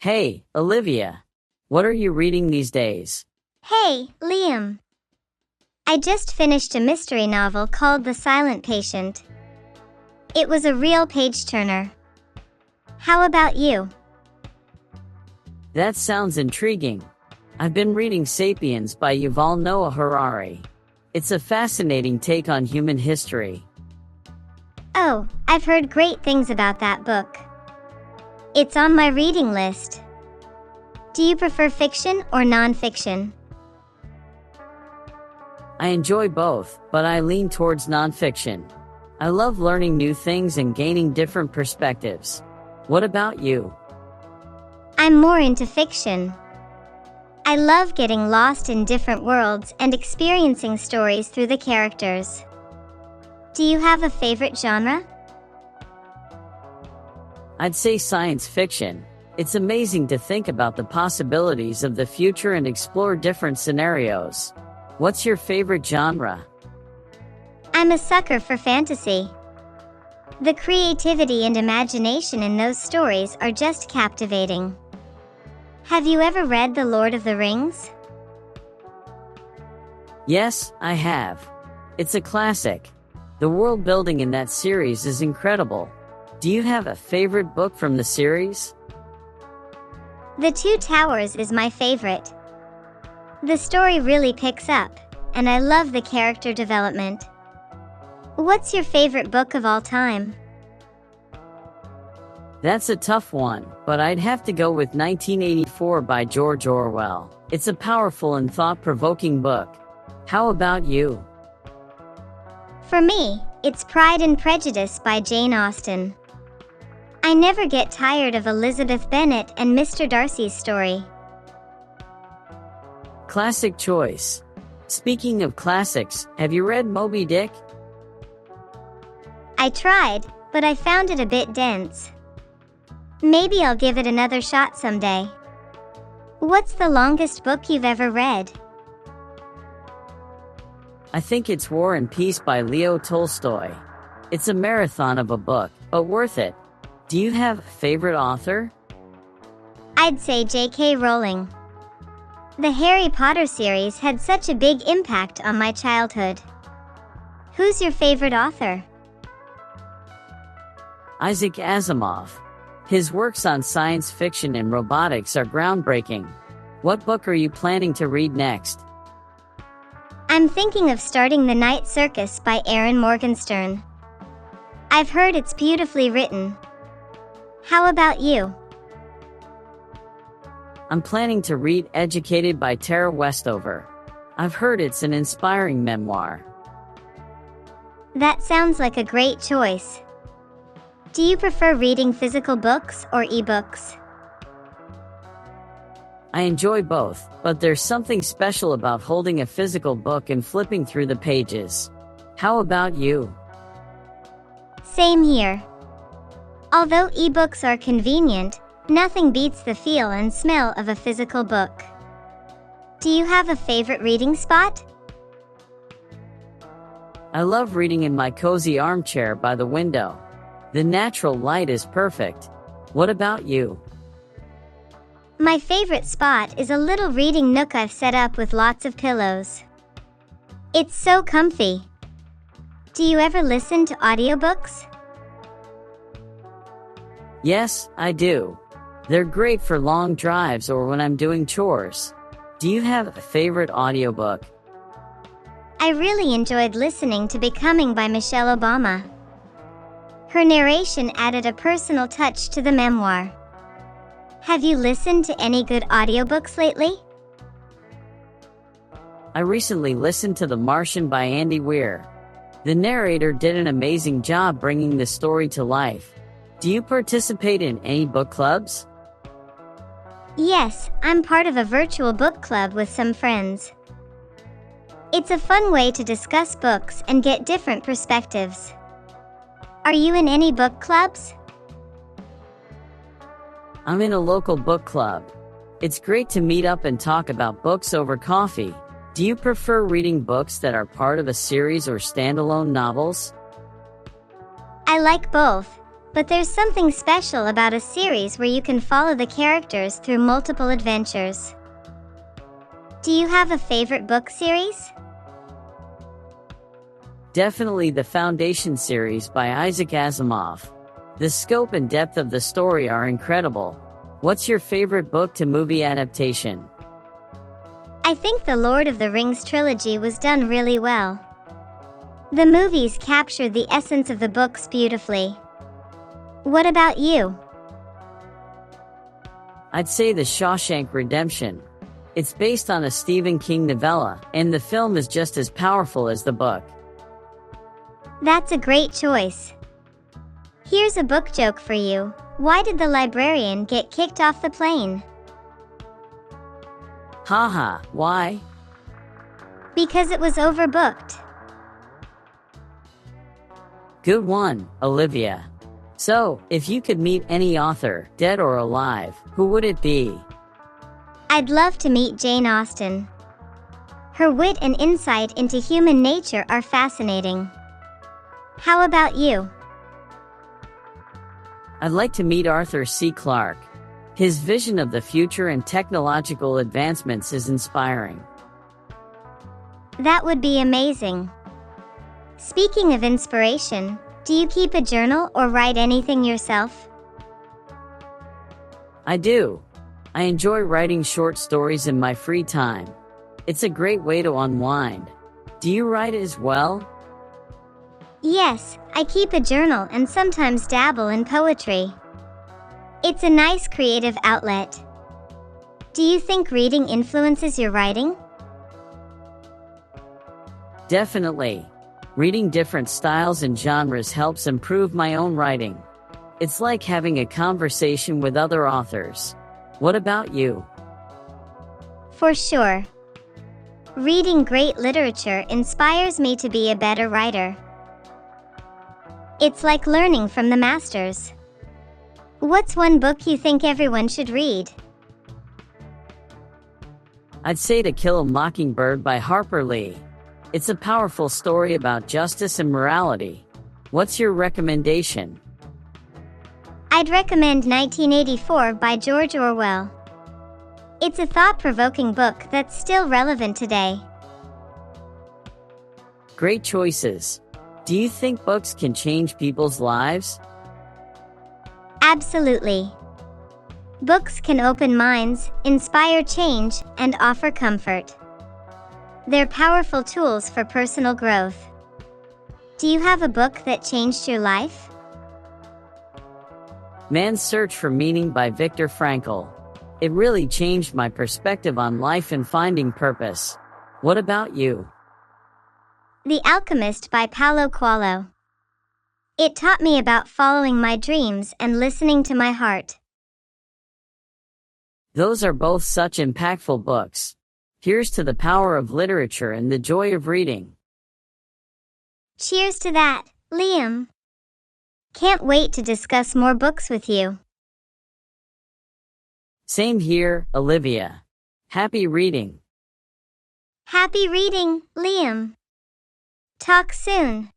Hey, Olivia. What are you reading these days? Hey, Liam. I just finished a mystery novel called The Silent Patient. It was a real page-turner. How about you? That sounds intriguing. I've been reading Sapiens by Yuval Noah Harari. It's a fascinating take on human history. Oh, I've heard great things about that book. It's on my reading list. Do you prefer fiction or nonfiction? I enjoy both, but I lean towards nonfiction. I love learning new things and gaining different perspectives. What about you? I'm more into fiction. I love getting lost in different worlds and experiencing stories through the characters. Do you have a favorite genre? I'd say science fiction. It's amazing to think about the possibilities of the future and explore different scenarios. What's your favorite genre? I'm a sucker for fantasy. The creativity and imagination in those stories are just captivating. Have you ever read The Lord of the Rings? Yes, I have. It's a classic. The world building in that series is incredible. Do you have a favorite book from the series? The Two Towers is my favorite. The story really picks up, and I love the character development. What's your favorite book of all time? That's a tough one, but I'd have to go with 1984 by George Orwell. It's a powerful and thought-provoking book. How about you? For me, it's Pride and Prejudice by Jane Austen. I never get tired of Elizabeth Bennet and Mr. Darcy's story. Classic choice. Speaking of classics, have you read Moby Dick? I tried, but I found it a bit dense. Maybe I'll give it another shot someday. What's the longest book you've ever read? I think it's War and Peace by Leo Tolstoy. It's a marathon of a book, but worth it. Do you have a favorite author? I'd say J.K. Rowling. The Harry Potter series had such a big impact on my childhood. Who's your favorite author? Isaac Asimov. His works on science fiction and robotics are groundbreaking. What book are you planning to read next? I'm thinking of starting The Night Circus by Erin Morgenstern. I've heard it's beautifully written. How about you? I'm planning to read Educated by Tara Westover. I've heard it's an inspiring memoir. That sounds like a great choice. Do you prefer reading physical books or ebooks? I enjoy both, but there's something special about holding a physical book and flipping through the pages. How about you? Same here. Although ebooks are convenient, nothing beats the feel and smell of a physical book. Do you have a favorite reading spot? I love reading in my cozy armchair by the window. The natural light is perfect. What about you? My favorite spot is a little reading nook I've set up with lots of pillows. It's so comfy. Do you ever listen to audiobooks? Yes, I do. They're great for long drives or when I'm doing chores. Do you have a favorite audiobook? I really enjoyed listening to Becoming by Michelle Obama. Her narration added a personal touch to the memoir. Have you listened to any good audiobooks lately? I recently listened to The Martian by Andy Weir. The narrator did an amazing job bringing the story to life. Do you participate in any book clubs? Yes, I'm part of a virtual book club with some friends. It's a fun way to discuss books and get different perspectives. Are you in any book clubs? I'm in a local book club. It's great to meet up and talk about books over coffee. Do you prefer reading books that are part of a series or standalone novels? I like both, but there's something special about a series where you can follow the characters through multiple adventures. Do you have a favorite book series? Definitely the Foundation series by Isaac Asimov. The scope and depth of the story are incredible. What's your favorite book to movie adaptation? I think the Lord of the Rings trilogy was done really well. The movies captured the essence of the books beautifully. What about you? I'd say The Shawshank Redemption. It's based on a Stephen King novella, and the film is just as powerful as the book. That's a great choice. Here's a book joke for you. Why did the librarian get kicked off the plane? Haha, why? Because it was overbooked. Good one, Olivia. So, if you could meet any author, dead or alive, who would it be? I'd love to meet Jane Austen. Her wit and insight into human nature are fascinating. How about you? I'd like to meet Arthur C. Clarke. His vision of the future and technological advancements is inspiring. That would be amazing. Speaking of inspiration, do you keep a journal or write anything yourself? I do. I enjoy writing short stories in my free time. It's a great way to unwind. Do you write as well? Yes, I keep a journal and sometimes dabble in poetry. It's a nice creative outlet. Do you think reading influences your writing? Definitely. Reading different styles and genres helps improve my own writing. It's like having a conversation with other authors. What about you? For sure. Reading great literature inspires me to be a better writer. It's like learning from the masters. What's one book you think everyone should read? I'd say To Kill a Mockingbird by Harper Lee. It's a powerful story about justice and morality. What's your recommendation? I'd recommend 1984 by George Orwell. It's a thought-provoking book that's still relevant today. Great choices. Do you think books can change people's lives? Absolutely. Books can open minds, inspire change, and offer comfort. They're powerful tools for personal growth. Do you have a book that changed your life? Man's Search for Meaning by Viktor Frankl. It really changed my perspective on life and finding purpose. What about you? The Alchemist by Paulo Coelho. It taught me about following my dreams and listening to my heart. Those are both such impactful books. Here's to the power of literature and the joy of reading. Cheers to that, Liam. Can't wait to discuss more books with you. Same here, Olivia. Happy reading. Happy reading, Liam. Talk soon.